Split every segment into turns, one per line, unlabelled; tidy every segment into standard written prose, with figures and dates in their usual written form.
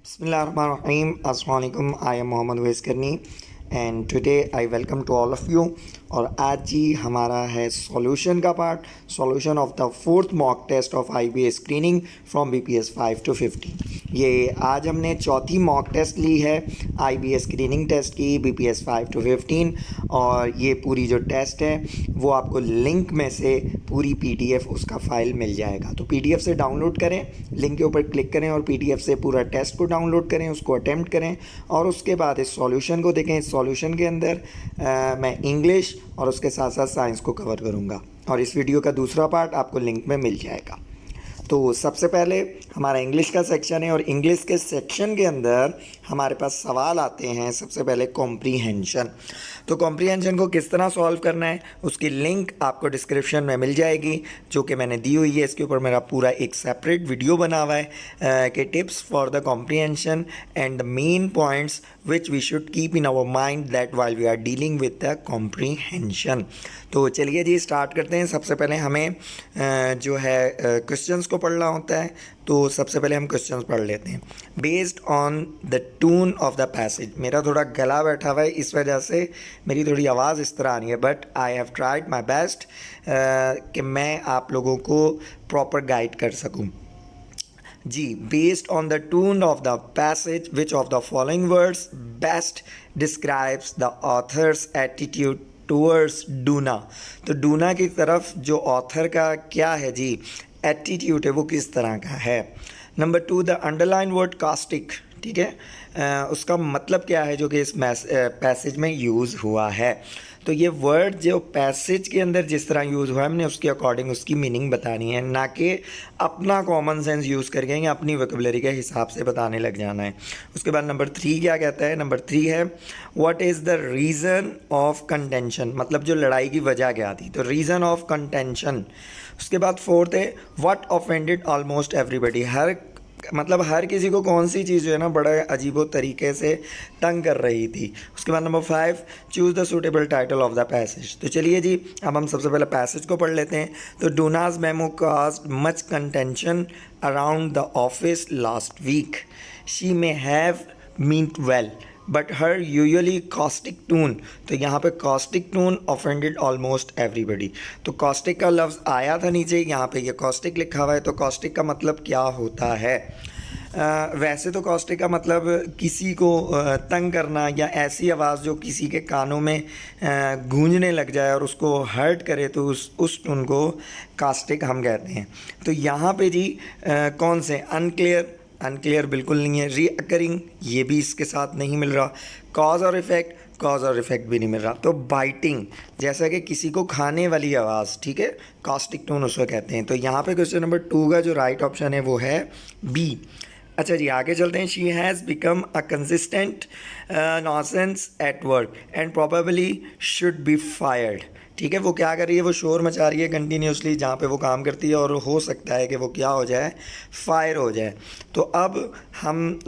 Bismillahirrahmanirrahim. Assalamu alaikum. I am Mohammad Wais Karni and today I welcome to all of you. और आज जी हमारा है solution का पार्ट, solution of the fourth mock test of IBA screening from BPS 5 to 50। ये आज हमने चौथी मॉक टेस्ट ली है IBA स्क्रीनिंग टेस्ट की BPS 5 to 15। और ये पूरी जो टेस्ट है वो आपको लिंक में से पूरी PDF उसका फ़ाइल मिल जाएगा। तो PDF से डाउनलोड करें, लिंक के ऊपर क्लिक करें और PDF से पूरा टेस्ट को डाउनलोड करें, उसको अटैम्प्ट करें और उसके बाद इस सॉल्यूशन को देखें। इस सॉल्यूशन के अंदर मैं इंग्लिश और उसके साथ साथ साइंस को कवर करूँगा और इस वीडियो का दूसरा पार्ट आपको लिंक में मिल जाएगा। तो सबसे पहले हमारा इंग्लिश का सेक्शन है और इंग्लिश के सेक्शन के अंदर हमारे पास सवाल आते हैं। सबसे पहले कॉम्प्रीहेंशन। तो कॉम्प्रीहेंशन को किस तरह सॉल्व करना है उसकी लिंक आपको डिस्क्रिप्शन में मिल जाएगी, जो कि मैंने दी हुई है। इसके ऊपर मेरा पूरा एक सेपरेट वीडियो बना हुआ है कि tips for the comprehension and the main points which we should keep in our mind that while we are dealing with the comprehension. तो चलिए जी स्टार्ट करते हैं। सबसे पहले हमें जो है क्वेश्चंस को पढ़ना होता है। तो सबसे पहले हम क्वेश्चंस पढ़ लेते हैं। Based on the tone of the passage. मेरा थोड़ा गला बैठा हुआ है, इस वजह से मेरी थोड़ी आवाज़ इस तरह आ रही है, but I have tried my best कि मैं आप लोगों को प्रॉपर गाइड कर सकूं। जी, based on the tone of the passage which of the following words best describes the author's attitude towards Donna. तो डूना की तरफ जो ऑथर का क्या है जी एटीट्यूड है वो किस तरह का है। Number 2 the underline word caustic. ठीक है, उसका मतलब क्या है जो कि इस पैसेज में यूज़ हुआ है। तो ये वर्ड जो पैसेज के अंदर जिस तरह यूज़ हुआ है हमने उसके अकॉर्डिंग उसकी मीनिंग बतानी है, ना कि अपना कॉमन सेंस यूज़ करके या अपनी वोकैबुलरी के हिसाब से बताने लग जाना है। उसके बाद नंबर 3 क्या कहता है। नंबर 3 है what is the reason of contention. मतलब जो लड़ाई की वजह क्या थी, तो रीज़न ऑफ कंटेंशन। उसके बाद 4th है व्हाट ऑफेंडेड ऑलमोस्ट एवरीबडी। हर किसी को कौन सी चीज़ जो है ना बड़ा अजीबो तरीके से तंग कर रही थी। उसके बाद number 5 choose the suitable title of the passage. तो चलिए जी अब हम सबसे पहले पैसेज को पढ़ लेते हैं। तो Donna's memo caused much contention around the office last week. She may have meant well but her usually caustic tone. तो यहाँ पे caustic tone offended almost everybody. तो कॉस्टिक का लफ्ज़ आया था नीचे, यहाँ पे ये कॉस्टिक लिखा हुआ है। तो कॉस्टिक का मतलब क्या होता है? वैसे तो कॉस्टिक का मतलब किसी को तंग करना या ऐसी आवाज़ जो किसी के कानों में गूंजने लग जाए और उसको हर्ट करे, तो उस टून को कॉस्टिक हम कहते हैं। तो यहाँ पे जी कौन से अनक्लियर बिल्कुल नहीं है। रीअकरिंग ये भी इसके साथ नहीं मिल रहा। कॉज और इफेक्ट भी नहीं मिल रहा। तो बाइटिंग जैसा कि किसी को खाने वाली आवाज़, ठीक है, कॉस्टिक टोन उसको कहते हैं। तो यहाँ पे क्वेश्चन नंबर 2 का जो राइट ऑप्शन है वो है बी। अच्छा जी आगे चलते हैं। She has become a consistent nonsense at work and probably should be fired. ठीक है, वो क्या कर रही है, वो शोर मचा रही है कंटिन्यूसली जहाँ पे वो काम करती है और हो सकता है कि वो क्या हो जाए, फायर हो जाए। तो अब हम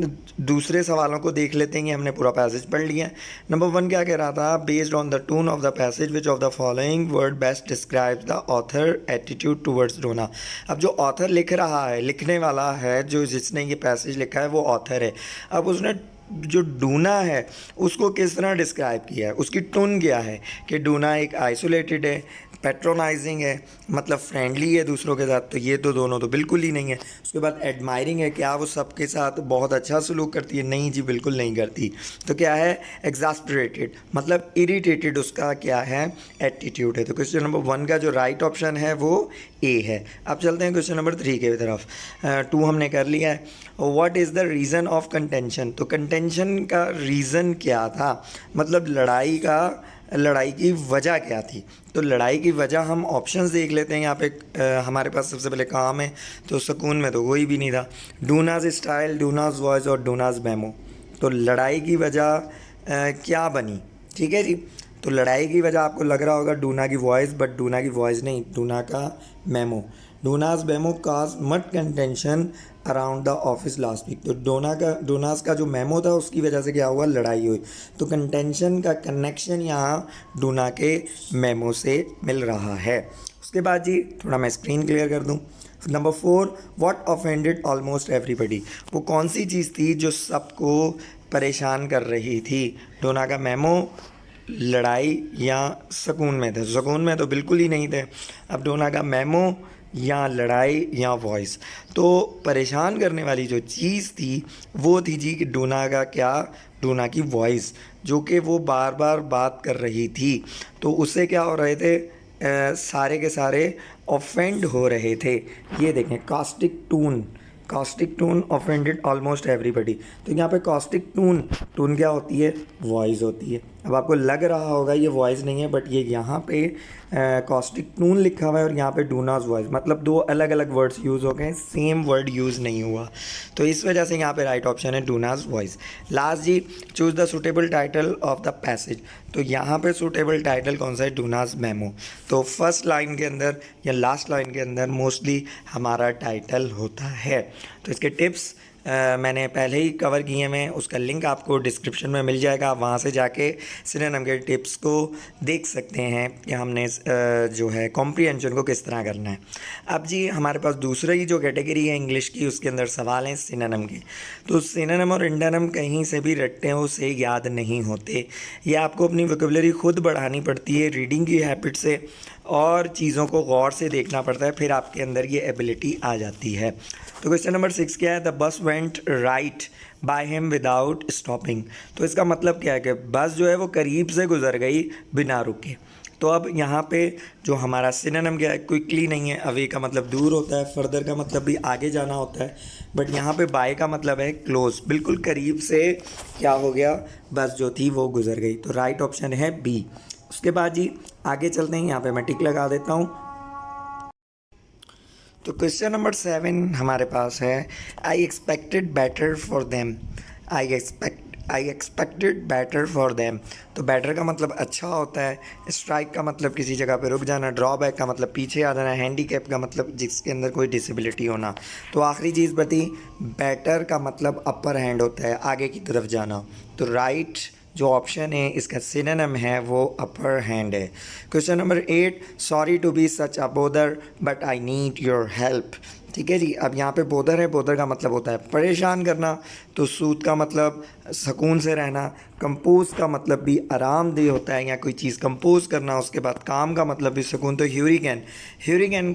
दूसरे सवालों को देख लेते हैं। हमने पूरा पैसेज पढ़ लिया। नंबर 1 क्या कह रहा था, based on the tone of the passage which of the following word best describes the author attitude towards Donna. अब जो ऑथर लिख रहा है, लिखने वाला है, जो जिसने ये पैसेज लिखा है वो ऑथर है। अब उसने जो डूना है उसको किस तरह डिस्क्राइब किया है, उसकी टोन क्या है कि डूना एक आइसोलेटेड है, पैट्रोनाइजिंग है, मतलब फ्रेंडली है दूसरों के साथ। तो ये तो दोनों तो बिल्कुल ही नहीं है। उसके बाद एडमायरिंग है, क्या वो सबके साथ बहुत अच्छा सलूक करती है? नहीं जी, बिल्कुल नहीं करती। तो क्या है, एग्जास्परेटेड, मतलब इरिटेटेड उसका क्या है, एटीट्यूड है। तो क्वेश्चन नंबर 1 का जो राइट ऑप्शन है वो ए है। अब चलते हैं क्वेश्चन नंबर 3 की तरफ। 2 हमने कर लिया है। What is the reason of contention. तो कंटेंशन का रीज़न क्या था, मतलब लड़ाई की वजह क्या थी। तो लड़ाई की वजह हम ऑप्शंस देख लेते हैं। यहाँ पे हमारे पास सबसे पहले काम है, तो सुकून में तो कोई भी नहीं था। डूनाज स्टाइल, डूनाज वॉइस और डूनाज मेमो। तो लड़ाई की वजह क्या बनी, ठीक है जी। तो लड़ाई की वजह आपको लग रहा होगा डूना की वॉइस, बट डूना की वॉइस नहीं, डूना का memo. डोनाज memo caused much contention around the office last week. तो डोनाज का जो मेमो था उसकी वजह से क्या हुआ, लड़ाई हुई। तो कंटेंशन का कनेक्शन यहाँ डोना के मेमो से मिल रहा है। उसके बाद जी थोड़ा मैं स्क्रीन क्लियर कर दूँ। Number 4, what offended almost everybody, वो कौन सी चीज़ थी जो सबको परेशान कर रही थी? डोना का मेमो, लड़ाई या सुकून में थे? सुकून में तो बिल्कुल ही नहीं थे। अब डोना का मेमो या लड़ाई या वॉइस, तो परेशान करने वाली जो चीज़ थी वो थी जी कि डोना का क्या, डोना की वॉइस, जो कि वो बार बार बात कर रही थी, तो उससे क्या हो रहे थे, सारे के सारे ऑफेंड हो रहे थे। ये देखें, caustic tone offended almost everybody. तो यहाँ पे कास्टिक टून, टून क्या होती है? वॉइस होती है। अब आपको लग रहा होगा ये वॉइस नहीं है, बट ये यहाँ पे कास्टिक टून लिखा हुआ है और यहाँ पे डूनाज वॉइस, मतलब दो अलग अलग वर्ड्स यूज़ हो गए, सेम वर्ड यूज़ नहीं हुआ। तो इस वजह से यहाँ पे राइट ऑप्शन है डूनाज वॉइस। लास्ट जी, choose the suitable title of the passage. तो यहाँ पे सुटेबल टाइटल कौन सा है? Donna's memo. तो फर्स्ट लाइन के अंदर या लास्ट लाइन के अंदर मोस्टली हमारा टाइटल होता है। तो इसके टिप्स मैंने पहले ही कवर किए हैं, उसका लिंक आपको डिस्क्रिप्शन में मिल जाएगा, आप वहाँ से जाके सिनोनिम के टिप्स को देख सकते हैं कि हमने जो है कॉम्प्रिहेंशन को किस तरह करना है। अब जी हमारे पास दूसरी जो कैटेगरी है इंग्लिश की, उसके अंदर सवाल हैं सिनोनिम के। तो सिनोनिम और एंटोनिम कहीं से भी रटते हैं उसे याद नहीं होते, ये आपको अपनी वोकैबुलरी खुद बढ़ानी पड़ती है रीडिंग की हैबिट से, और चीज़ों को गौर से देखना पड़ता है, फिर आपके अंदर ये एबिलिटी आ जाती है। तो क्वेश्चन नंबर 6 क्या है? The bus went right by him without stopping. तो इसका मतलब क्या है कि बस जो है वो करीब से गुजर गई बिना रुके। तो अब यहाँ पे जो हमारा सिनोनिम क्या है? क्विकली नहीं है, अवे का मतलब दूर होता है, फर्दर का मतलब भी आगे जाना होता है, बट यहाँ पे बाय का मतलब है क्लोज, बिल्कुल करीब से क्या हो गया, बस जो थी वो गुजर गई। तो राइट ऑप्शन है बी। उसके बाद जी आगे चलते हैं, यहाँ पे मैं टिक लगा देता हूँ। तो क्वेश्चन नंबर 7 हमारे पास है, I expected better for them. I expected better for them. तो बेटर का मतलब अच्छा होता है, स्ट्राइक का मतलब किसी जगह पे रुक जाना, ड्रॉबैक का मतलब पीछे आ जाना, हैंडीकैप का मतलब जिसके अंदर कोई डिसेबिलिटी होना। तो आखिरी चीज़ बती, बेटर का मतलब अपर हैंड होता है, आगे की तरफ जाना। तो राइट जो ऑप्शन है इसका सिनोनिम है वो अपर हैंड है। Question number 8, sorry to be such a bother but I need your help. ठीक है जी, अब यहाँ पे बोदर है, बोदर का मतलब होता है परेशान करना, तो सूद का मतलब सुकून से रहना, कंपोज का मतलब भी आरामदेह होता है या कोई चीज़ कंपोज करना, उसके बाद काम का मतलब भी सुकून। तो ह्यूरिकेन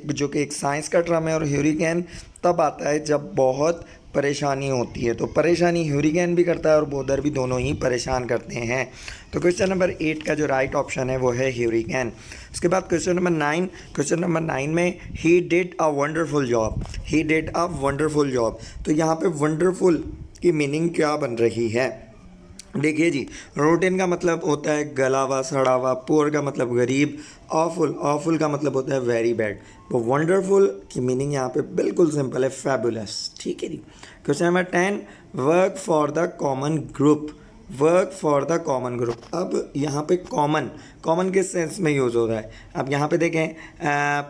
जो कि एक साइंस का टर्म है, और ह्यूरिकेन तब आता है जब बहुत परेशानी होती है, तो परेशानी ह्यूरिकेन भी करता है और बोदर भी, दोनों ही परेशान करते हैं। तो क्वेश्चन नंबर 8 का जो राइट ऑप्शन है वो है ह्यूरिकेन। उसके बाद क्वेश्चन नंबर 9, क्वेश्चन नंबर 9 में he did a wonderful job, he did a wonderful job. तो यहाँ पे वंडरफुल की मीनिंग क्या बन रही है? देखिए जी, रोटेन का मतलब होता है गला हुआ, सड़ा हुआ, पुअर का मतलब गरीब, ऑफुल का मतलब होता है वेरी बैड। तो वंडरफुल की मीनिंग यहाँ पे बिल्कुल सिंपल है, फैबुलस। ठीक है जी। Question number 10, work for the common group, work for the common group. अब यहाँ पे कॉमन किस सेंस में यूज़ हो रहा है? अब यहाँ पे देखें,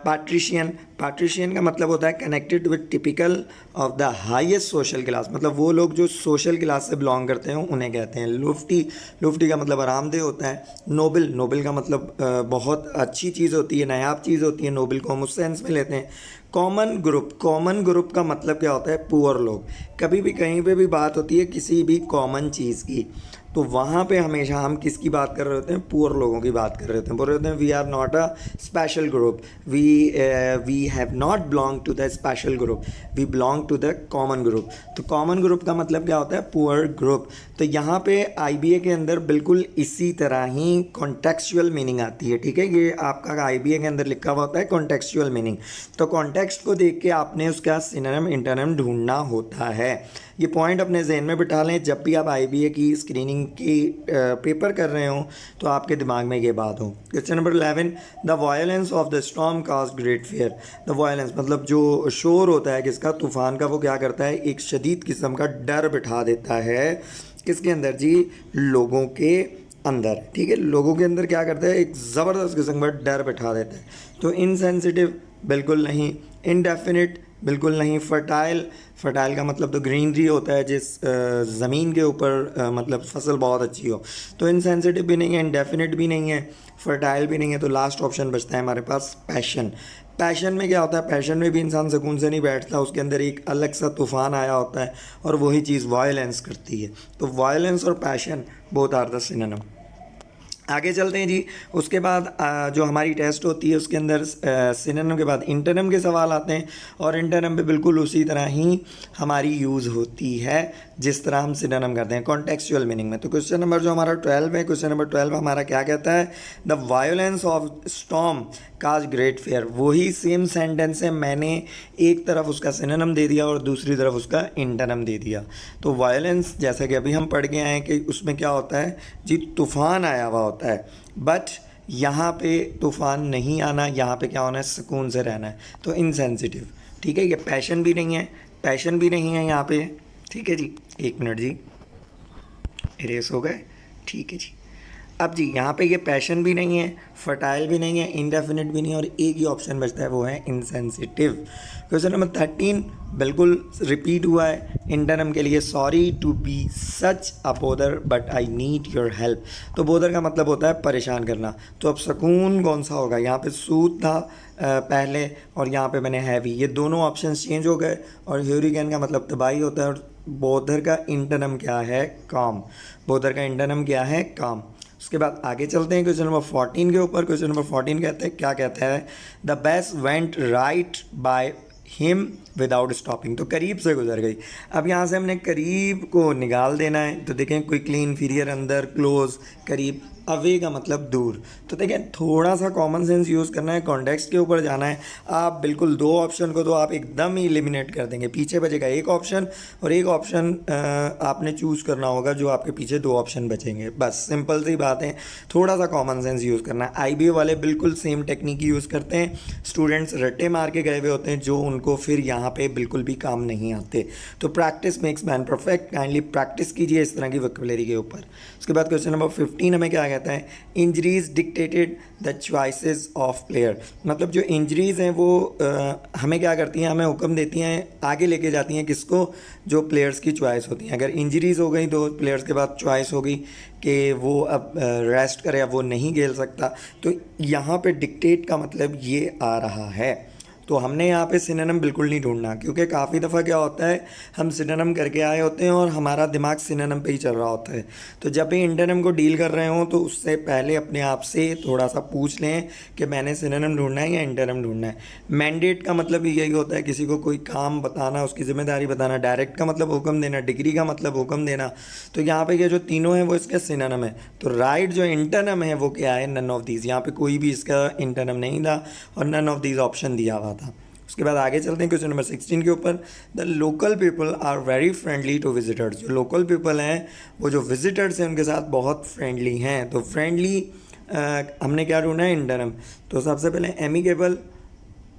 पार्टीशियन का मतलब होता है connected with typical of the highest social class, मतलब वो लोग जो सोशल क्लास से बिलोंग करते हैं उन्हें कहते हैं। लुफ्टी का मतलब आरामदेह होता है। नोबल का मतलब बहुत अच्छी चीज़ होती है, नायाब चीज़ होती है, नोबल को हम उस सेंस में लेते हैं। कॉमन ग्रुप का मतलब क्या होता है? पुअर लोग। कभी भी कहीं पे भी बात होती है किसी भी कॉमन चीज़ की, तो वहाँ पे हमेशा हम किसकी बात कर रहे होते हैं? पुअर लोगों की बात कर रहे होते हैं। बोल रहे होते हैं we are not a special group, we have not belong to the special group, we belong to the common group. तो कॉमन ग्रुप का मतलब क्या होता है? Poor group. तो यहाँ पे IBA के अंदर बिल्कुल इसी तरह ही कॉन्टेक्चुअल मीनिंग आती है। ठीक है, ये आपका IBA के अंदर लिखा हुआ होता है कॉन्टेक्चुअल मीनिंग। तो कॉन्टेक्स्ट को देख के आपने उसका सिनोनिम इंटोनिम ढूंढना होता है। ये पॉइंट अपने जहन में बिठा लें, जब भी आप IBA की स्क्रीनिंग की पेपर कर रहे हो तो आपके दिमाग में ये बात हो। Question number 11, the violence of the storm cause great fair. The violence मतलब जो शोर होता है किसका? तूफान का। वो क्या करता है? एक शदीद किस्म का डर बिठा देता है किसके अंदर जी? लोगों के अंदर। ठीक है, लोगों के अंदर क्या करता है? एक ज़बरदस्त किस्म का डर बिठा देता है। तो इनसेंसिटिव बिल्कुल नहीं, इनडेफिनिट बिल्कुल नहीं, फर्टाइल का मतलब तो ग्रीनरी होता है, जिस ज़मीन के ऊपर मतलब फसल बहुत अच्छी हो। तो इनसेंसिटिव भी नहीं है, इनडेफिनिट भी नहीं है, फर्टाइल भी नहीं है। तो लास्ट ऑप्शन बचता है हमारे पास पैशन। पैशन में क्या होता है, पैशन में भी इंसान सुकून से नहीं बैठता, उसके अंदर एक अलग सा तूफ़ान आया होता है और वही चीज़ वायलेंस करती है। तो वायलेंस और passion both are the synonym. आगे चलते हैं जी। उसके बाद जो हमारी टेस्ट होती है उसके अंदर सिनोनिम के बाद इंटरनम के सवाल आते हैं और इंटरनम पे बिल्कुल उसी तरह ही हमारी यूज़ होती है जिस तरह हम सिनोनिम करते हैं कॉन्टेक्चुअल मीनिंग में। तो क्वेश्चन नंबर जो हमारा 12 है, क्वेश्चन नंबर 12 हमारा क्या कहता है, the violence of storm cause great fair. वही सेम सेंटेंस है, मैंने एक तरफ उसका सिनोनिम दे दिया और दूसरी तरफ उसका इंटरनम दे दिया। तो वायोलेंस जैसा कि अभी हम पढ़ के आए हैं कि उसमें क्या होता है जी, तूफ़ान आया हुआ होता है, बट यहाँ पे तूफ़ान नहीं आना, यहाँ पे क्या होना है, सुकून से रहना है। तो इनसेंसिटिव, ठीक है। ये पैशन भी नहीं है, पैशन भी नहीं है यहाँ पे, ठीक है जी। एक मिनट जी, इरेस हो गए, ठीक है जी। अब जी यहाँ पे ये पैशन भी नहीं है, फर्टाइल भी नहीं है, इंडेफिनिट भी नहीं है और एक ही ऑप्शन बचता है, वो है इनसेंसिटिव। क्वेश्चन नंबर 13 बिल्कुल रिपीट हुआ है इंटरनम के लिए, sorry to be such a bother but I need your help. तो बोदर का मतलब होता है परेशान करना। तो अब सुकून कौन सा होगा, यहाँ पे सूद था पहले और यहाँ पे मैंने हैवी, ये दोनों ऑप्शन चेंज हो गए और ह्यूरिकेन का मतलब तबाही होता है और बोदर का इंटरनम क्या है, काम। बोदर का इंटरनम क्या है, काम। उसके बाद आगे चलते हैं क्वेश्चन नंबर 14 के ऊपर। क्वेश्चन नंबर 14 कहते हैं, क्या कहता है, the bus went right by him without stopping. तो करीब से गुजर गई। अब यहाँ से हमने करीब को निकाल देना है। तो देखें क्विकली, इंफीरियर, अंदर, क्लोज, करीब, अवे का मतलब दूर। तो देखें थोड़ा सा कॉमन सेंस यूज़ करना है, कॉन्टेक्स्ट के ऊपर जाना है। आप बिल्कुल दो ऑप्शन को तो आप एकदम ही एलिमिनेट कर देंगे, पीछे बचेगा एक ऑप्शन और एक ऑप्शन आपने चूज़ करना होगा जो आपके पीछे दो ऑप्शन बचेंगे। बस सिंपल सी बात है, थोड़ा सा कॉमन सेंस यूज़ करना है। IBA वाले बिल्कुल सेम टेक्निक यूज़ करते हैं, स्टूडेंट्स रट्टे मार के गए हुए होते हैं जो उनको फिर यहाँ पे बिल्कुल भी काम नहीं आते। तो practice makes man perfect, kindly practice कीजिए इस तरह की वोकैबुलरी के ऊपर। उसके बाद क्वेश्चन नंबर 15 हमें क्या कहता है, injuries dictated the choices of player. मतलब जो इंजरीज हैं वो हमें क्या करती हैं, हमें हुक्म देती हैं, आगे लेके जाती हैं किसको, जो प्लेयर्स की चॉइस होती हैं। अगर इंजरीज हो गई तो प्लेयर्स के बाद चॉइस होगी कि वो अब रेस्ट करे, अब वो नहीं खेल सकता। तो यहाँ पे डिक्टेट का मतलब ये आ रहा है। तो हमने यहाँ पे सिनोनिम बिल्कुल नहीं ढूंढना, क्योंकि काफ़ी दफ़ा क्या होता है, हम सिनोनिम करके आए होते हैं और हमारा दिमाग सिनोनिम पे ही चल रहा होता है। तो जब भी इंटरनम को डील कर रहे हों तो उससे पहले अपने आप से थोड़ा सा पूछ लें कि मैंने सिनोनिम ढूंढना है या इंटरनम ढूंढना है। मैंडेट का मतलब यही होता है किसी को कोई काम बताना, उसकी जिम्मेदारी बताना। डायरेक्ट का मतलब हुक्म देना, डिग्री का मतलब हुक्म देना। तो यहाँ पे ये जो तीनों हैं वो इसके सिनोनिम है। तो राइट जो इंटरनम है वो क्या है, नन ऑफ दीज। यहाँ पे कोई भी इसका इंटरनम नहीं था और नन ऑफ दीज ऑप्शन दिया हुआ था। उसके बाद आगे चलते हैं क्वेश्चन नंबर 16 के ऊपर। The local people are very friendly to visitors. जो लोकल पीपल हैं वो जो विजिटर्स हैं उनके साथ बहुत फ्रेंडली हैं। तो फ्रेंडली हमने क्या ढूंढना है, इंटरनम। तो सबसे पहले एमिकेबल,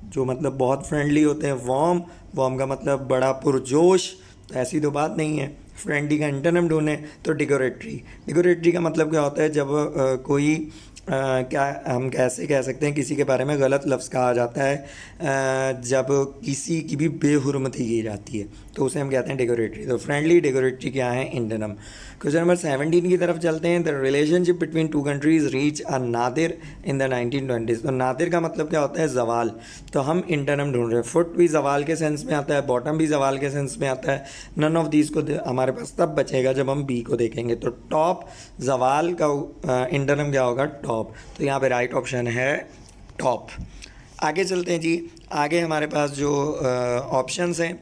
जो मतलब बहुत फ्रेंडली होते हैं। वार्म, वार्म का मतलब बड़ा पुरजोश, तो ऐसी तो बात नहीं है। फ्रेंडली का इंटरनम ढूंढें तो डिकोरेटरी। डिकोरेटरी का मतलब क्या होता है, जब कोई क्या हम कैसे कह सकते हैं, किसी के बारे में गलत लफ्ज़ कहा जाता है, जब किसी की भी बेहुरमती की जाती है तो उसे हम कहते हैं डेकोरेटरी। तो फ्रेंडली, डेकोरेटरी क्या है, इंटरनम। क्वेश्चन नंबर 17 की तरफ चलते हैं। The relationship between two countries reach a Nadir in the 1920s। तो नादिर का मतलब क्या होता है, जवाल। तो हम इंटरनम ढूंढ रहे हैं। फुट भी जवाल के सेंस में आता है, बॉटम भी जवाल के सेंस में आता है। नन ऑफ दीज को हमारे पास तब बचेगा जब हम बी को देखेंगे। तो टॉप, जवाल का इंटरनम क्या होगा, टॉप। तो यहाँ पे राइट ऑप्शन है टॉप। आगे चलते हैं जी। आगे हमारे पास जो ऑप्शंस हैं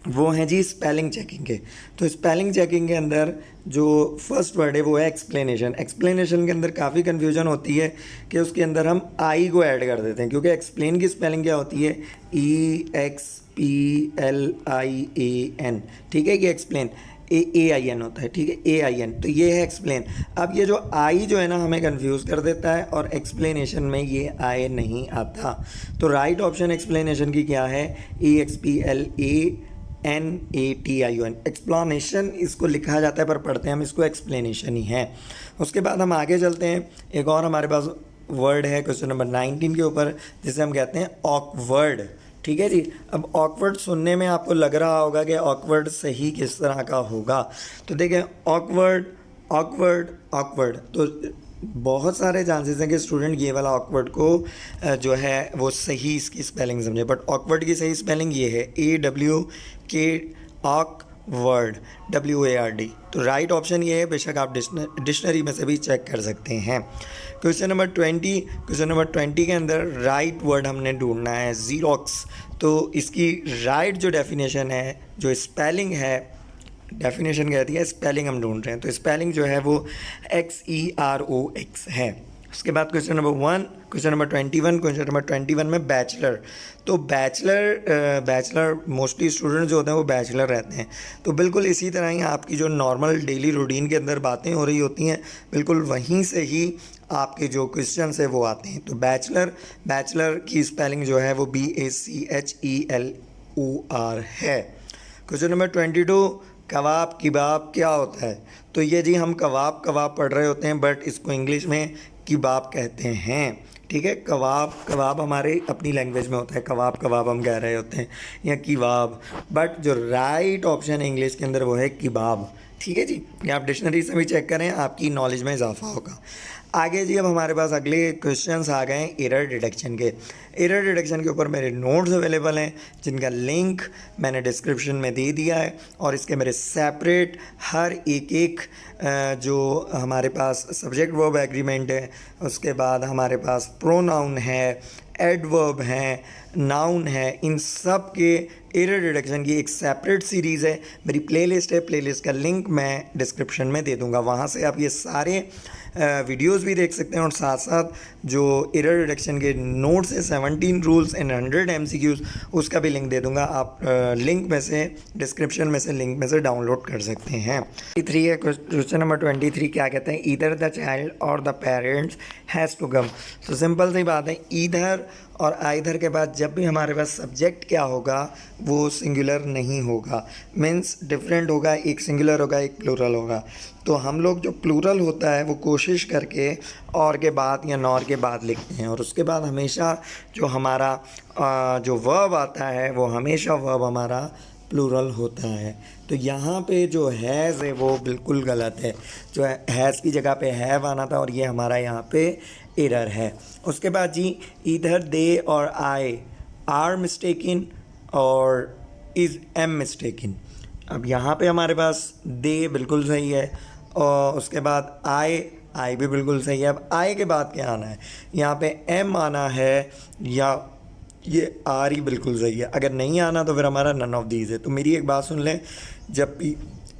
वो हैं जी स्पेलिंग चेकिंग के। तो स्पेलिंग चेकिंग के अंदर जो फर्स्ट वर्ड है वो है एक्सप्लेनेशन। एक्सप्लेनेशन के अंदर काफ़ी कन्फ्यूजन होती है कि उसके अंदर हम आई को ऐड कर देते हैं, क्योंकि एक्सप्लेन की स्पेलिंग क्या होती है, EXPLIAN। ठीक है, ये एक्सप्लेन AIN होता है, ठीक है, AIN। तो ये है एक्सप्लेन। अब ये जो आई जो है ना हमें कंफ्यूज कर देता है और एक्सप्लेनेशन में ये आई नहीं आता। तो राइट ऑप्शन एक्सप्लेनेशन की क्या है, EXPLANATION। एक्सप्लेनेशन इसको लिखा जाता है पर पढ़ते हैं हम इसको एक्सप्लेनेशन ही है। उसके बाद हम आगे चलते हैं। एक और हमारे पास वर्ड है क्वेश्चन नंबर 19 के ऊपर, जिसे हम कहते हैं ऑकवर्ड। ठीक है जी। अब ऑकवर्ड सुनने में आपको लग रहा होगा कि ऑकवर्ड सही किस तरह का होगा। तो देखें, ऑकवर्ड, ऑकवर्ड, ऑकवर्ड। तो बहुत सारे चांसेस हैं कि स्टूडेंट ये वाला ऑकवर्ड को जो है वो सही इसकी स्पेलिंग समझे, बट ऑकवर्ड की सही स्पेलिंग ये है AWK ऑकवर्ड WARD। तो राइट ऑप्शन ये है, बेशक आप डिक्शनरी में से भी चेक कर सकते हैं। क्वेश्चन नंबर 20 के अंदर राइट वर्ड हमने ढूंढना है ज़ीरोक्स। तो इसकी राइट जो डेफिनेशन है, जो स्पेलिंग है, डेफिनेशन कहती है, स्पेलिंग हम ढूंढ रहे हैं। तो स्पेलिंग जो है वो XEROX है। उसके बाद क्वेश्चन नंबर 21 में बैचलर। तो बैचलर मोस्टली स्टूडेंट जो होते हैं वो बैचलर रहते हैं। तो बिल्कुल इसी तरह ही आपकी जो नॉर्मल डेली रूटीन के अंदर बातें हो रही होती हैं, बिल्कुल वहीं से ही आपके जो क्वेश्चन है वो आते हैं। तो बैचलर की स्पेलिंग जो है वो BACHELOR है। क्वेश्चन नंबर 22, कबाब किबाब क्या होता है? तो ये जी हम कबाब पढ़ रहे होते हैं, बट इसको इंग्लिश में किबाब कहते हैं। ठीक है, कबाब हमारे अपनी लैंग्वेज में होता है, कबाब हम कह रहे होते हैं या किबाब, बट जो राइट ऑप्शन है इंग्लिश के अंदर वो है किबाब। ठीक है जी, ये आप डिक्शनरी से भी चेक करें, आपकी नॉलेज में इजाफा होगा। आगे जी अब हमारे पास अगले क्वेश्चंस आ गए हैं एरर डिटेक्शन के। एरर डिटेक्शन के ऊपर मेरे नोट्स अवेलेबल हैं, जिनका लिंक मैंने डिस्क्रिप्शन में दे दिया है, और इसके मेरे सेपरेट हर एक जो हमारे पास सब्जेक्ट वर्ब एग्रीमेंट है, उसके बाद हमारे पास प्रोनाउन है, एडवर्ब हैं, नाउन है, इन सब के एरर डिटेक्शन की एक सेपरेट सीरीज़ है। मेरी प्लेलिस्ट है, प्लेलिस्ट का लिंक मैं डिस्क्रिप्शन में दे दूंगा, वहाँ से आप ये सारे वीडियोस भी देख सकते हैं, और साथ साथ जो एरर डिटेक्शन के नोट्स है 17 रूल्स एंड 100 MCQs, उसका भी लिंक दे दूंगा। आप लिंक में से, डिस्क्रिप्शन में से, लिंक में से डाउनलोड कर सकते हैं। 23 है क्वेश्चन नंबर 23, क्या कहते हैं? ईदर द चाइल्ड और the parents has to come. तो सिंपल सी बात है, ईदर और आइदर के बाद जब भी हमारे पास सब्जेक्ट क्या होगा वो सिंगुलर नहीं होगा, मीन्स डिफरेंट होगा, एक सिंगुलर होगा, एक प्लूरल होगा। तो हम लोग जो प्लूरल होता है वो कोशिश करके और के बाद या नॉर के बाद लिखते हैं, और उसके बाद हमेशा जो हमारा जो वर्ब आता है वो हमेशा वर्ब हमारा प्लूरल होता है। तो यहाँ पे जो हैज़ है वो बिल्कुल गलत है, जो हैज़ की जगह पे हैव आना था, और ये हमारा यहाँ पे एरर है। उसके बाद जी इधर दे और आई आर मिस्टेकिन और इज़ एम मिस्टेकिन। अब यहाँ पे हमारे पास दे बिल्कुल सही है, और उसके बाद आई भी बिल्कुल सही है। अब आई के बाद क्या आना है? यहाँ पे एम आना है, या ये आर ही बिल्कुल सही है। अगर नहीं आना तो फिर हमारा नन ऑफ दीज है। तो मेरी एक बात सुन लें, जब भी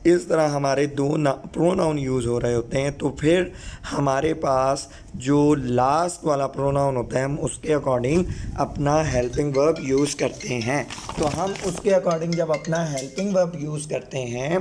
इस तरह हमारे दो प्रोनाउन यूज़ हो रहे होते हैं तो फिर हमारे पास जो लास्ट वाला प्रोनाउन होता है हम उसके अकॉर्डिंग अपना हेल्पिंग वर्ब यूज़ करते हैं। तो हम उसके अकॉर्डिंग जब अपना हेल्पिंग वर्ब यूज़ करते हैं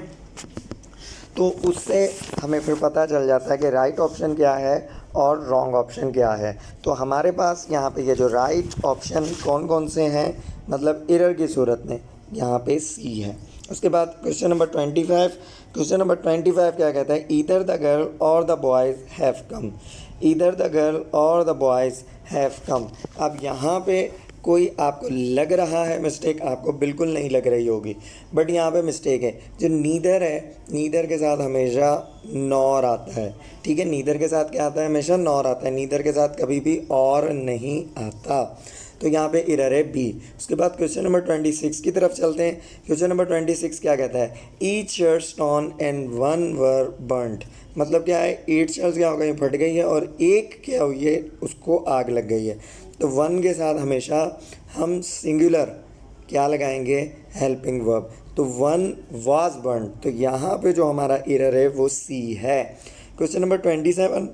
तो उससे हमें फिर पता चल जाता है कि राइट ऑप्शन क्या है और रॉन्ग ऑप्शन क्या है। तो हमारे पास यहाँ पे ये जो राइट ऑप्शन कौन कौन से हैं, मतलब एरर की सूरत में, यहाँ पे सी है। उसके बाद क्वेश्चन नंबर 25 क्या कहता है? ईदर द गर्ल और the boys have come. Either the girl और द बॉयज़ हैव कम। अब यहाँ पे कोई आपको लग रहा है मिस्टेक, आपको बिल्कुल नहीं लग रही होगी, बट यहाँ पे मिस्टेक है। जो नीदर है, नीदर के साथ हमेशा नॉर आता है। ठीक है, नीदर के साथ क्या आता है? हमेशा नॉर आता है, नीदर के साथ कभी भी और नहीं आता। तो यहाँ पे एरर है बी। उसके बाद क्वेश्चन नंबर 26 की तरफ चलते हैं। क्वेश्चन नंबर 26 क्या कहता है? Each shirt stone and one were burned. मतलब क्या है? 8 शर्ट्स क्या हो गई? फट गई है, और एक क्या हुई है? उसको आग लग गई है। तो वन के साथ हमेशा हम सिंगुलर क्या लगाएंगे? Helping verb. तो वन वाज बर्न। तो यहाँ पे जो हमारा एरर है वो सी है। Question number 27,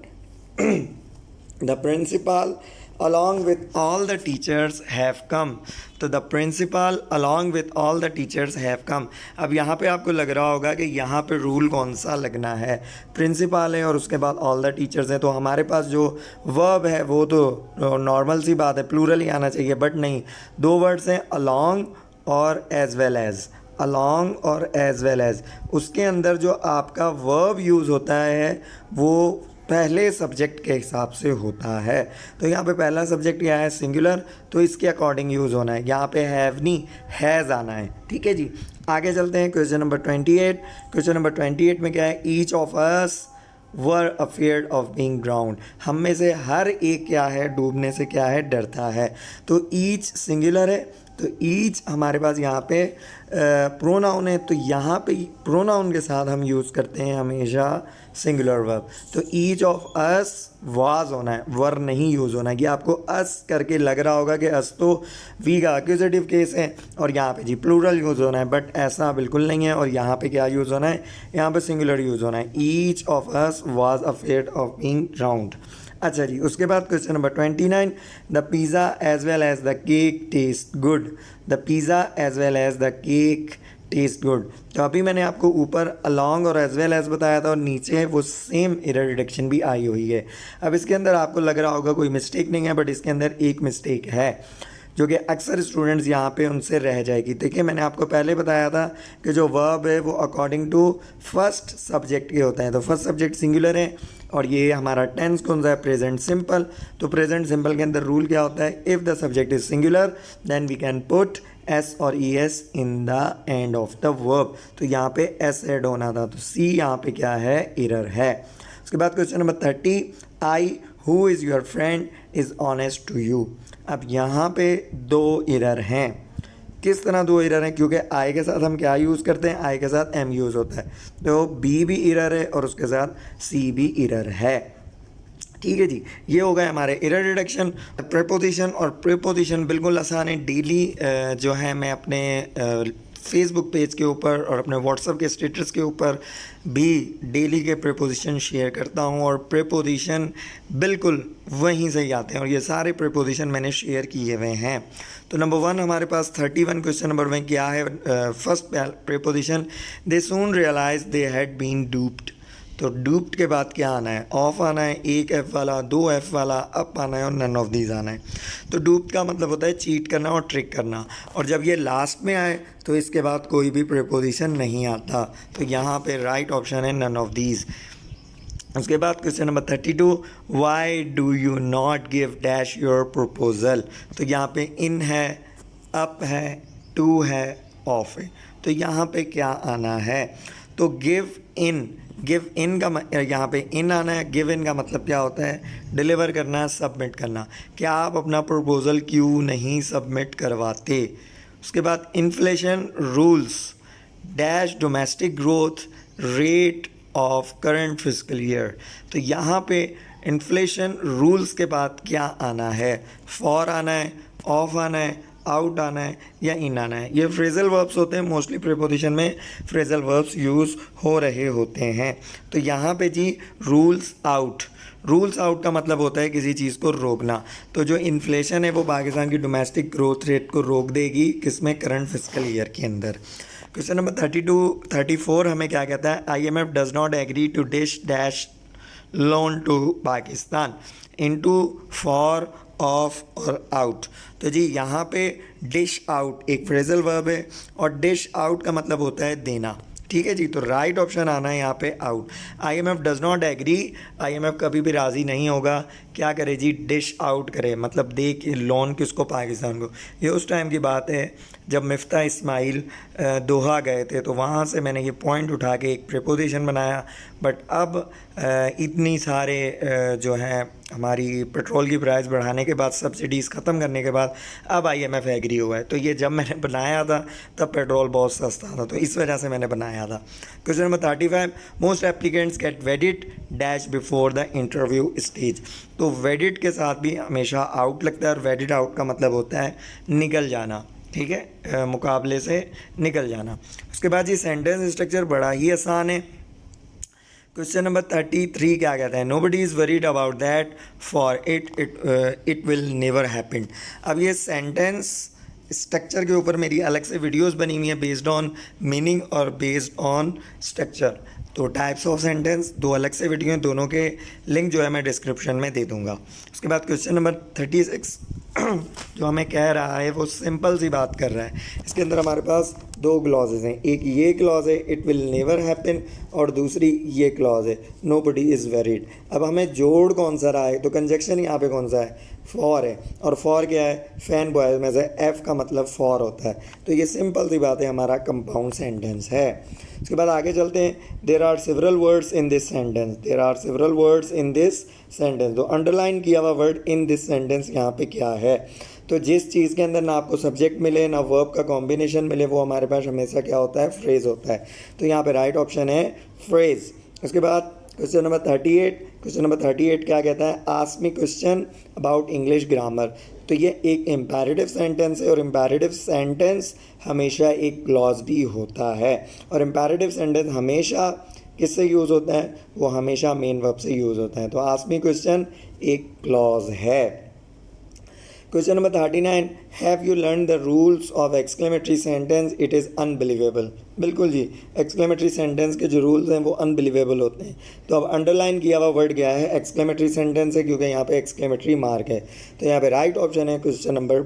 the principal along with all the teachers have come। तो the principal along with all the teachers have come। अब यहाँ पे आपको लग रहा होगा कि यहाँ पे रूल कौन सा लगना है? प्रिंसिपल है और उसके बाद all the teachers है, तो हमारे पास जो वर्ब है वो तो नॉर्मल सी बात है, प्लूरल ही आना चाहिए, बट नहीं, दो वर्ड्स हैं along और as well as। along और as well as, उसके अंदर जो आपका वर्ब यूज़ होता है वो पहले सब्जेक्ट के हिसाब से होता है। तो यहाँ पे पहला सब्जेक्ट क्या है? सिंगुलर, तो इसके अकॉर्डिंग यूज़ होना है। यहाँ पे हैव नहीं, हैज़ आना है। ठीक है जी, आगे चलते हैं। Question number 28। क्वेश्चन नंबर 28 में क्या है? Each of us were afraid of being drowned. हम में से हर एक क्या है, डूबने से क्या है, डरता है। तो ईच सिंगुलर है, तो ईच हमारे पास यहाँ पे प्रोनाउन है, तो यहाँ पे प्रोनाउन के साथ हम यूज़ करते हैं हमेशा सिंगुलर वर्ब। तो ईच ऑफ अस वाज होना है, वर नहीं यूज़ होना है। ये आपको अस करके लग रहा होगा कि अस तो वी का एक्यूजेटिव केस है और यहाँ पे जी प्लूरल यूज़ होना है, बट ऐसा बिल्कुल नहीं है। और यहाँ पे क्या यूज़ होना है, यहाँ पे सिंगुलर यूज़ होना है। Each of us was afraid of being drowned. अच्छा जी, उसके बाद question number 29, the pizza as well as the cake taste good. The pizza as well as the cake taste good. तो अभी मैंने आपको ऊपर अलॉन्ग और एज वेल एज बताया था और नीचे वो सेम एरर डिटेक्शन भी आई हुई है। अब इसके अंदर आपको लग रहा होगा कोई मिस्टेक नहीं है, बट इसके अंदर एक मिस्टेक है जो कि अक्सर स्टूडेंट्स यहाँ पे उनसे रह जाएगी। देखिए मैंने आपको पहले बताया था कि जो वर्ब है वो अकॉर्डिंग टू फर्स्ट सब्जेक्ट के होते हैं। तो फर्स्ट सब्जेक्ट सिंगुलर है और ये हमारा टेंस कौन सा है, प्रेजेंट सिंपल। तो प्रेजेंट सिंपल के अंदर रूल क्या होता है, if the subject is singular then we can put S और E S in the end of the verb. तो यहाँ पे एस ऐड होना था, तो सी यहाँ पे क्या है, एरर है। उसके बाद question number 30, I who is your friend is honest to you. अब यहाँ पे दो एरर हैं। किस तरह दो एरर हैं, क्योंकि आई के साथ हम क्या यूज़ करते हैं, आई के साथ एम यूज़ होता है। तो बी भी एरर है और उसके साथ सी भी एरर है। ठीक है जी, ये हो गए हमारे एरर डिटेक्शन। प्रीपोजिशन और प्रीपोजिशन बिल्कुल आसान है। डेली जो है मैं अपने फेसबुक पेज के ऊपर और अपने व्हाट्सएप के स्टेटस के ऊपर भी डेली के प्रीपोजिशन शेयर करता हूँ और प्रीपोजिशन बिल्कुल वहीं से ही आते हैं और ये सारे प्रीपोजिशन मैंने शेयर किए हुए हैं। तो नंबर 1 हमारे पास 31 क्वेश्चन नंबर 1 क्या है, first preposition, they soon realise they had been duped. तो डूप्ड के बाद क्या आना है, ऑफ आना है, एक एफ वाला, दो एफ वाला, अप आना है और नन ऑफ दीज आना है। तो डूप्ड का मतलब होता है चीट करना और ट्रिक करना, और जब ये लास्ट में आए तो इसके बाद कोई भी प्रीपोजिशन नहीं आता। तो यहाँ पे राइट ऑप्शन है नन ऑफ दीज। उसके बाद question number 32, why do you not give dash your proposal. तो यहाँ पे इन है, अप है, टू है, ऑफ है। तो यहाँ पे क्या आना है, तो गिव इन का यहाँ पे इन आना है। गिव इन का मतलब क्या होता है, डिलीवर करना, सबमिट करना। क्या आप अपना प्रपोजल क्यों नहीं सबमिट करवाते। उसके बाद inflation rules dash domestic growth rate of current physical year. तो यहाँ पे इन्फ्लेशन रूल्स के बाद क्या आना है, फॉर आना है, ऑफ आना है, आउट आना है या इन आना है। ये फ्रेजल वर्ब्स होते हैं, मोस्टली प्रीपोजिशन में फ्रेजल वर्ब्स यूज़ हो रहे होते हैं। तो यहाँ पे जी रूल्स आउट का मतलब होता है किसी चीज़ को रोकना। तो जो इन्फ्लेशन है वो पाकिस्तान की डोमेस्टिक ग्रोथ रेट को रोक देगी, किसमें, करंट फिजिकल ईयर के अंदर। क्वेश्चन नंबर 34 हमें क्या कहता है, IMF does not agree to dish dash loan to Pakistan into for off और आउट। तो जी यहाँ पे डिश आउट एक फ्रेजल वर्ब है और डिश आउट का मतलब होता है देना। ठीक है जी, तो राइट ऑप्शन आना है यहाँ पे out. IMF does not agree, IMF कभी भी राज़ी नहीं होगा, क्या करे जी, डिश आउट करे, मतलब दे के लोन किसको, पाकिस्तान को। ये उस टाइम की बात है जब मिफ्ता इस्माइल दोहा गए थे, तो वहाँ से मैंने ये पॉइंट उठा के एक प्रीपोजिशन बनाया। बट अब इतनी सारे जो है हमारी पेट्रोल की प्राइस बढ़ाने के बाद, सब्सिडीज़ ख़त्म करने के बाद अब IMF एग्री हुआ है। तो ये जब मैंने बनाया था तब पेट्रोल बहुत सस्ता था, तो इस वजह से मैंने बनाया था। Question number 35, most applicants get wedded dash before the interview stage. तो वेडिड के साथ भी हमेशा आउट लगता है और वेडिड आउट का मतलब होता है निकल जाना। ठीक है, मुकाबले से निकल जाना। उसके बाद ये सेंटेंस स्ट्रक्चर बड़ा ही आसान है। क्वेश्चन नंबर 33 क्या कहता है, nobody is worried about that for it will never happen. अब ये सेंटेंस स्ट्रक्चर के ऊपर मेरी अलग से वीडियोस बनी हुई है बेस्ड ऑन मीनिंग और बेस्ड ऑन स्ट्रक्चर। तो टाइप्स ऑफ सेंटेंस दो अलग से वीडियो हैं, दोनों के लिंक जो है मैं डिस्क्रिप्शन में दे दूंगा। उसके बाद क्वेश्चन नंबर 36 जो हमें कह रहा है वो सिंपल सी बात कर रहा है। इसके अंदर हमारे पास दो क्लॉजेज हैं, एक ये क्लॉज है इट विल नेवर हैपन और दूसरी ये क्लॉज है नोबडी इज़ वेरिड। अब हमें जोड़ कौन सा रहा है, तो कंजक्शन यहाँ पे कौन सा है, फॉर है, और फॉर क्या है, फैन बॉयज में से एफ का मतलब फॉर होता है। तो ये सिंपल सी बात है, हमारा कंपाउंड सेंटेंस है। उसके बाद आगे चलते हैं। There are several words in this sentence, there are several words in this sentence. तो अंडरलाइन किया हुआ वर्ड इन दिस सेंटेंस यहाँ पे क्या है, तो जिस चीज़ के अंदर ना आपको सब्जेक्ट मिले ना वर्ब का कॉम्बिनेशन मिले वो हमारे पास हमेशा क्या होता है, फ्रेज होता है। तो यहाँ पे राइट ऑप्शन है फ्रेज। उसके बाद क्वेश्चन नंबर 38, क्वेश्चन नंबर 38 क्या कहता है, ask me question about English grammar. तो ये एक इम्पेरेटिव सेंटेंस है और इम्पेरेटिव सेंटेंस हमेशा एक क्लॉज भी होता है, और इम्पेरेटिव सेंटेंस हमेशा किससे यूज़ होता है, वो हमेशा मेन वर्ब से यूज़ होता है। तो आस्क मी क्वेश्चन एक क्लॉज है। Question number 39, have you learn the rules of exclamatory sentence, it is unbelievable. बिल्कुल जी, एक्सक्लेमेटरी सेंटेंस के जो रूल्स हैं वो अनबिलीवेबल होते हैं। तो अब अंडरलाइन किया हुआ वर्ड क्या है, एक्सक्लेमेटरी सेंटेंस है, क्योंकि यहाँ पे एक्सक्लेमेटरी मार्क है। तो यहाँ पे राइट ऑप्शन है क्वेश्चन नंबर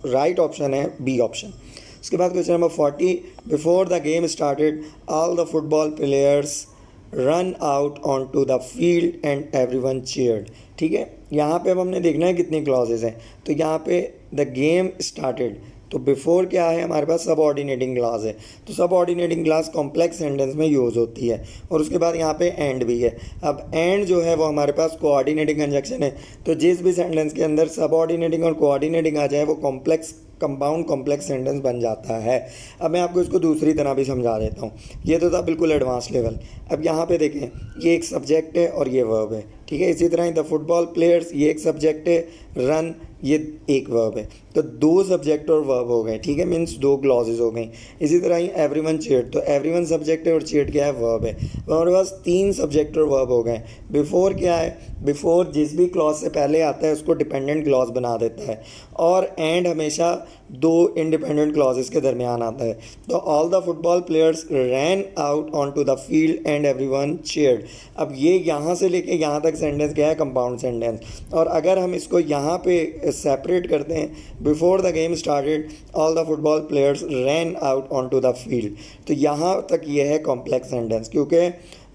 राइट ऑप्शन है बी ऑप्शन। उसके बाद question number 40, before the game started all the football players run out on to the field and everyone cheered. ठीक है, यहाँ पे अब हमने देखना है कितनी क्लॉजेज हैं। तो यहाँ पे द गेम स्टार्टेड, तो बिफोर क्या है हमारे पास, सब ऑर्डिनेटिंग क्लॉज है। तो सब ऑर्डिनेटिंग क्लॉज कॉम्प्लेक्स सेंटेंस में यूज़ होती है, और उसके बाद यहाँ पे एंड भी है। अब एंड जो है वो हमारे पास कोऑर्डिनेटिंग कंजक्शन है। तो जिस भी सेंटेंस के अंदर सब ऑर्डिनेटिंग और कोऑर्डिनेटिंग आ जाए वो कॉम्प्लेक्स कंपाउंड कॉम्प्लेक्स सेंटेंस बन जाता है। अब मैं आपको इसको दूसरी तरह भी समझा देता हूँ। ये तो था बिल्कुल एडवांस लेवल। अब यहाँ पे देखें, ये एक सब्जेक्ट है और ये वर्ब है, ठीक है। इसी तरह द फुटबॉल प्लेयर्स, ये एक सब्जेक्ट है, रन ये एक वर्ब है। तो दो सब्जेक्ट और वर्ब हो गए, ठीक है, मीन्स दो क्लॉजेज हो गई। इसी तरह ही एवरीवन चीयर्ड, तो एवरीवन सब्जेक्ट है और चीयर्ड क्या है, वर्ब है। तो हमारे पास तीन सब्जेक्ट और वर्ब हो गए। बिफोर क्या है, बिफोर जिस भी क्लॉज से पहले आता है उसको डिपेंडेंट क्लॉज बना देता है, और एंड हमेशा दो इंडिपेंडेंट क्लॉजेस के दरमियान आता है। तो all the football players ran out on to the field and everyone cheered. अब ये यहाँ से लेके यहाँ तक सेंटेंस क्या है, कंपाउंड सेंटेंस। और अगर हम इसको यहाँ पे सेपरेट करते हैं, before the game started all the football players ran out on to the field, तो यहाँ तक ये है कॉम्प्लेक्स सेंटेंस, क्योंकि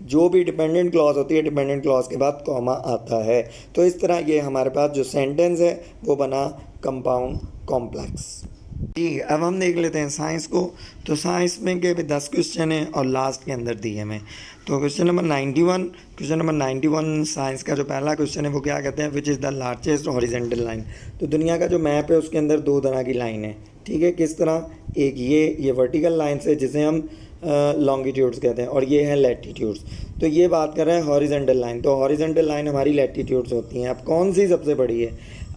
जो भी डिपेंडेंट क्लॉज होती है डिपेंडेंट क्लॉज के बाद कॉमा आता है। तो इस तरह ये हमारे पास जो सेंटेंस है वो बना कंपाउंड कॉम्प्लेक्स। जी, अब हम देख लेते हैं साइंस को। तो साइंस में के भी 10 क्वेश्चन हैं और लास्ट के अंदर दिए हैं। तो क्वेश्चन नंबर 91 साइंस का जो पहला क्वेश्चन है वो क्या कहते हैं, which is the largest horizontal line. तो दुनिया का जो मैप है उसके अंदर दो तरह की लाइन है, ठीक है। किस तरह, एक ये वर्टिकल लाइन्स है जिसे हम लॉन्गिट्यूड्स कहते हैं, और ये है लैटिट्यूड्स। तो ये बात कर रहे हैं हॉरिजेंटल लाइन, तो हॉरिजेंटल लाइन हमारी लैटिट्यूड्स होती हैं। अब कौन सी सबसे बड़ी है,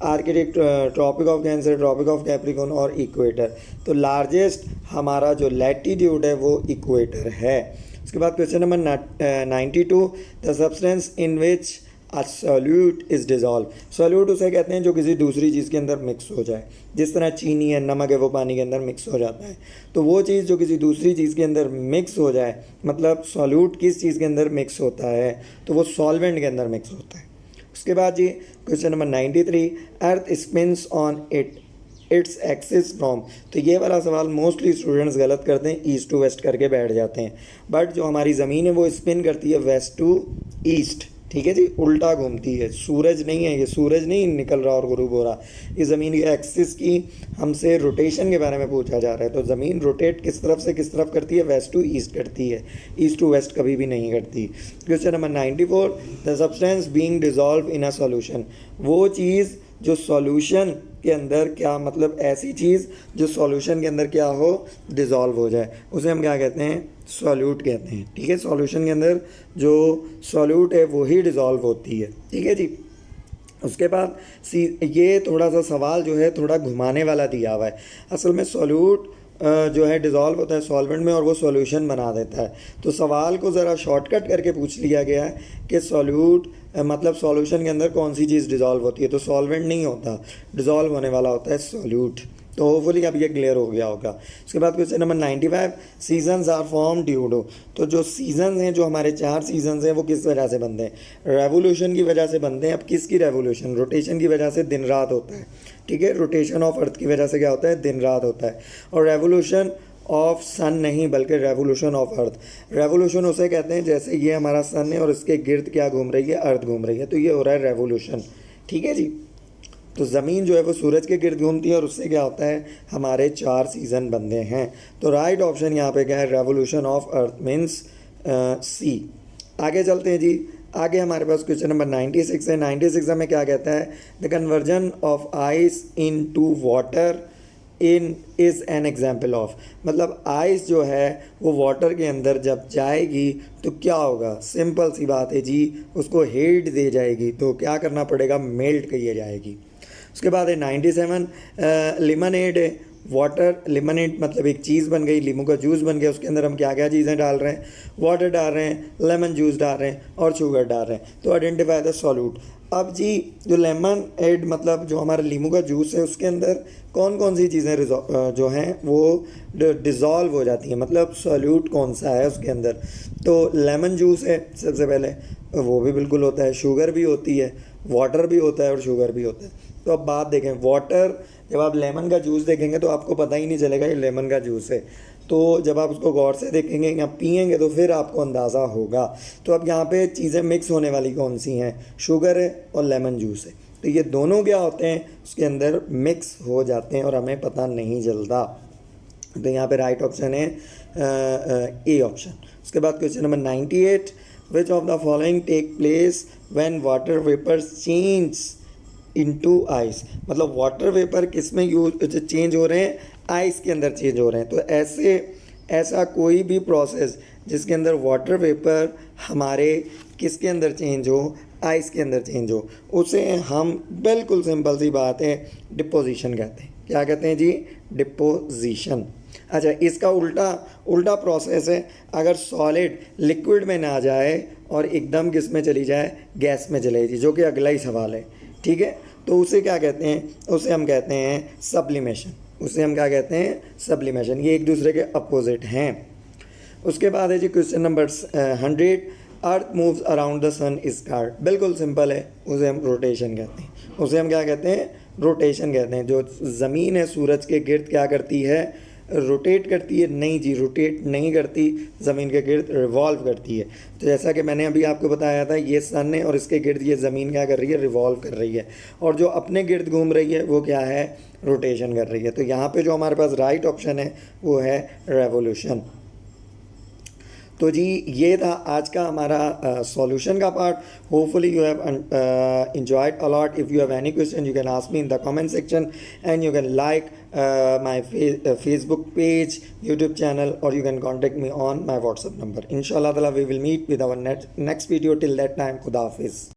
Arctic, tropic of Cancer, tropic of Capricorn और इक्वेटर। तो लार्जेस्ट हमारा जो लैटिट्यूड है वो इक्वेटर है। उसके बाद question number 92, the substance in which a solute is dissolve. Solute उसे कहते हैं जो किसी दूसरी चीज़ के अंदर मिक्स हो जाए, जिस तरह चीनी है, नमक है, वो पानी के अंदर मिक्स हो जाता है। तो वो चीज़ जो किसी दूसरी चीज़ के अंदर मिक्स हो जाए, मतलब सॉल्यूट किस चीज़ के अंदर मिक्स होता है, तो वो सॉल्वेंट के अंदर मिक्स होता है। उसके बाद जी question number 93, earth spins on its axis from. तो ये वाला सवाल मोस्टली स्टूडेंट्स गलत करते हैं, ईस्ट टू वेस्ट करके बैठ जाते हैं। बट जो हमारी ज़मीन है वो स्पिन करती है वेस्ट टू ईस्ट, ठीक है जी, उल्टा घूमती है। सूरज नहीं है, ये सूरज नहीं निकल रहा और गुरूब हो रहा, ये ज़मीन के एक्सिस की हमसे रोटेशन के बारे में पूछा जा रहा है। तो ज़मीन रोटेट किस तरफ करती है, वेस्ट टू ईस्ट करती है, ईस्ट टू वेस्ट कभी भी नहीं करती। Question number 94, the substance being dissolve in a solution. वो चीज़ जो सॉल्यूशन के अंदर, क्या मतलब ऐसी चीज़ जो सॉल्यूशन के अंदर क्या हो, डिज़ोल्व हो जाए, उसे हम क्या कहते हैं, सॉल्यूट कहते हैं, ठीक है। सॉल्यूशन के अंदर जो सॉल्यूट है वो ही डिज़ोल्व होती है, ठीक है जी। उसके बाद ये थोड़ा सा सवाल जो है थोड़ा घुमाने वाला दिया हुआ है। असल में सॉल्यूट जो है डिज़ोल्व होता है सॉल्वेंट में और वो सॉल्यूशन बना देता है। तो सवाल को ज़रा शॉर्टकट करके पूछ लिया गया है कि सॉल्यूट मतलब सॉल्यूशन के अंदर कौन सी चीज़ डिज़ोल्व होती है। तो सॉल्वेंट नहीं होता, डिज़ोल्व होने वाला होता है सॉल्यूट। तो होपफुली अब ये क्लियर हो गया होगा। उसके बाद question number 95, seasons are form due to. तो जो सीजन्स हैं, जो हमारे 4 सीजन्स हैं, वो किस वजह से बनते हैं, रेवोल्यूशन की वजह से बनते हैं। अब किसकी रेवोल्यूशन, रोटेशन की वजह से दिन रात होता है, ठीक है। रोटेशन ऑफ अर्थ की वजह से क्या होता है, दिन रात होता है। और रेवोल्यूशन ऑफ सन नहीं बल्कि रेवोल्यूशन ऑफ अर्थ। रेवोल्यूशन उसे कहते हैं जैसे ये हमारा सन है और इसके गिर्द क्या घूम रही है, अर्थ घूम रही है, तो ये हो रहा है रेवोल्यूशन। ठीक है जी। तो ज़मीन जो है वो सूरज के गिर्द घूमती है और उससे क्या होता है, हमारे 4 सीज़न बनते हैं। तो राइट ऑप्शन यहाँ पे क्या है, रेवोल्यूशन ऑफ अर्थ मीन्स सी। आगे चलते हैं जी। आगे हमारे पास क्वेश्चन नंबर 96 है। 96 में क्या कहता है, the conversion of ice in to water in is an example of. मतलब आइस जो है वो वाटर के अंदर जब जाएगी तो क्या होगा, सिंपल सी बात है जी, उसको हीट दे जाएगी, तो क्या करना पड़ेगा, मेल्ट की जाएगी। उसके बाद है 97, लेमनेड है। वाटर लेमनेड मतलब एक चीज़ बन गई, लीमू का जूस बन गया, उसके अंदर हम क्या क्या चीज़ें डाल रहे हैं, वाटर डाल रहे हैं, लेमन जूस डाल रहे हैं और शुगर डाल रहे हैं। तो आइडेंटिफाई द सॉल्यूट। अब जी जो लेमन एड मतलब जो हमारा लीमू का जूस है उसके अंदर कौन कौन सी चीज़ें जो हैं वो डिज़ोल्व हो जाती हैं, मतलब सॉल्यूट कौन सा है उसके अंदर। तो लेमन जूस है सबसे पहले, वो भी बिल्कुल होता है, शुगर भी होती है, वाटर भी होता है और शुगर भी होता है। तो अब बात देखें, वाटर, जब आप लेमन का जूस देखेंगे तो आपको पता ही नहीं चलेगा ये लेमन का जूस है। तो जब आप उसको गौर से देखेंगे या पिएंगे तो फिर आपको अंदाज़ा होगा। तो अब यहाँ पे चीज़ें मिक्स होने वाली कौन सी हैं, शुगर है और लेमन जूस है। तो ये दोनों क्या होते हैं, उसके अंदर मिक्स हो जाते हैं और हमें पता नहीं चलता। तो यहाँ पे राइट ऑप्शन है ए ऑप्शन। उसके बाद question number 98, which of the following take place when water vapours change into ice. मतलब वाटर वेपर किस में यूज चेंज हो रहे हैं, आइस के अंदर चेंज हो रहे हैं। तो ऐसा कोई भी प्रोसेस जिसके अंदर वाटर वेपर हमारे किसके अंदर चेंज हो, आइस के अंदर चेंज हो, उसे हम बिल्कुल सिंपल सी बात है डिपोजिशन कहते हैं। क्या कहते हैं जी, डिपोजिशन। अच्छा, इसका उल्टा प्रोसेस है, अगर सॉलिड लिक्विड में ना जाए और एकदम किस में चली जाए, गैस में चले जाए, जो कि अगला ही सवाल है। ठीक है, तो उसे क्या कहते हैं, उसे हम कहते हैं सब्लिमेशन। उसे हम क्या कहते हैं, सब्लिमेशन। ये एक दूसरे के अपोजिट हैं। उसके बाद है जी question number 100, earth moves around the sun is card. बिल्कुल सिंपल है, उसे हम रोटेशन कहते हैं। उसे हम क्या कहते हैं, रोटेशन कहते हैं। जो ज़मीन है सूरज के गिर्द क्या करती है, रोटेट करती है। नहीं जी, रोटेट नहीं करती, ज़मीन के गिर्द रिवॉल्व करती है। तो जैसा कि मैंने अभी आपको बताया था, ये सन है और इसके गिर्द ये ज़मीन क्या कर रही है, रिवॉल्व कर रही है। और जो अपने गिर्द घूम रही है वो क्या है, रोटेशन कर रही है। तो यहाँ पे जो हमारे पास राइट ऑप्शन है वो है रेवोल्यूशन। तो जी ये था आज का हमारा सॉल्यूशन का part. Hopefully you have enjoyed a lot. If you have any question you can ask me in the comment section, and you can like my Facebook page, YouTube channel, or you can contact me on my WhatsApp number. Inshallah we will meet with our next video. Till that time, Khuda Hafiz.